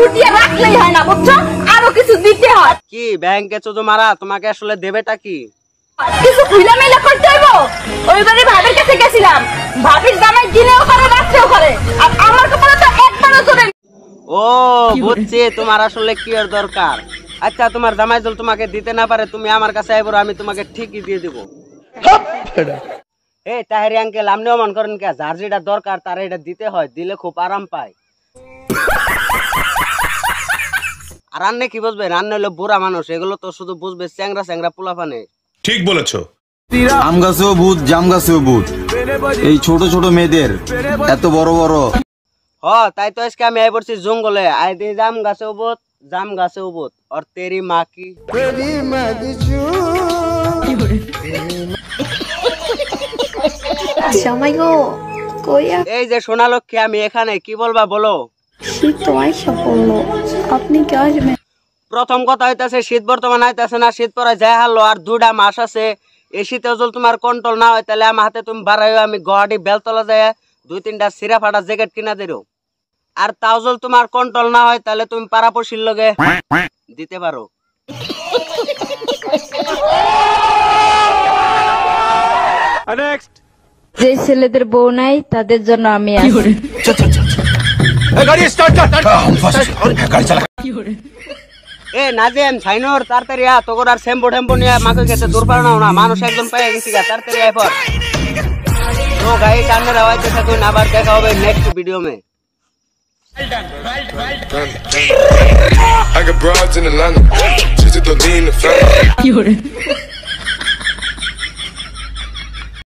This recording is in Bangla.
উঠিয়ে রাখলেই হয় না, বুঝছো? আরো কিছু দিতে হয়। কি ব্যাংকে চোদো মারা, তোমাকে আসলে দেবেটা কি? কিছু খুলামেলা করতে হইব। ওইবারে ভাবির কাছে গেছিলাম, ভাবির জামাই দিনেও করে রাত্রেও করে, আর আমার কপালে তো একবারও চলে। ও বুঝছি, তোমার আসলে কি এর দরকার। আচ্ছা, তোমার জামাই যদি তোমাকে দিতে না পারে, তুমি আমার কাছে আইবো, আমি তোমাকে ঠিকই দিয়ে দিব। এই তাহেরি আঙ্কেল, আপনিও মন করেন কে? যার যেটা দরকার তার এটা দিতে হয়, দিলে খুব আরাম পায়। আর রান্নে কি বুঝবে? রান্না হলো বুড়া মানুষ, এগুলো তো শুধু বুঝবে চ্যাংরা চ্যাংরা পোলাপানে। ঠিক বলেছো। আম গাছেও ভূত, জাম গাছেও ভূত। এই ছোট ছোট মেয়েদের এত বড় বড়। তাই তো আজকে আমি আই পড়ছি জঙ্গলে, আই দিয়ে জাম গাছেও ভূত, জাম গাছেও ভূত। আর তেরি মা কি জামাই গো, কইয়া এই যে সোনালক্ষ্মী, আমি এখানে, কি বলবা বলো? শীত তো আইসা পড়লো, আপনি কি আসবেন? প্রথম কথা হইতাছে শীত বর্তমান আইতাছে না, শীত পরে যায় হারলো, আর 2টা মাস আছে। এই শীতেও যদি তোমার কন্ট্রোল না হয়, তাহলে আমার হাতে তুমি বাড়াইও, আমি গুয়াহাটি বেলতলা যায় 2-3টা সিরা ফাটা জ্যাকেট কিনা দিও। আর তাও যদি তোমার কন্ট্রোল না হয়, তাহলে তুমি পাড়াপড়শির লগে দিতে পারো। যে ছেলেদের বউ নাই তাদের জন্য আমি আছি। এ নাজেম সাইনর, তাড়াতাড়ি আ, তোর আর শ্যাম্পু ট্যাম্পু নিয়ে মাকে খেতে দূর পার নাও না, মানুষ একজন পাই গেছি গা, তাড়াতাড়ি আয় পর। তো গাই কান্নার আওয়াজ থাকুন, আবার দেখা হবে next video May. I got broads in Atlanta, just to lean the family.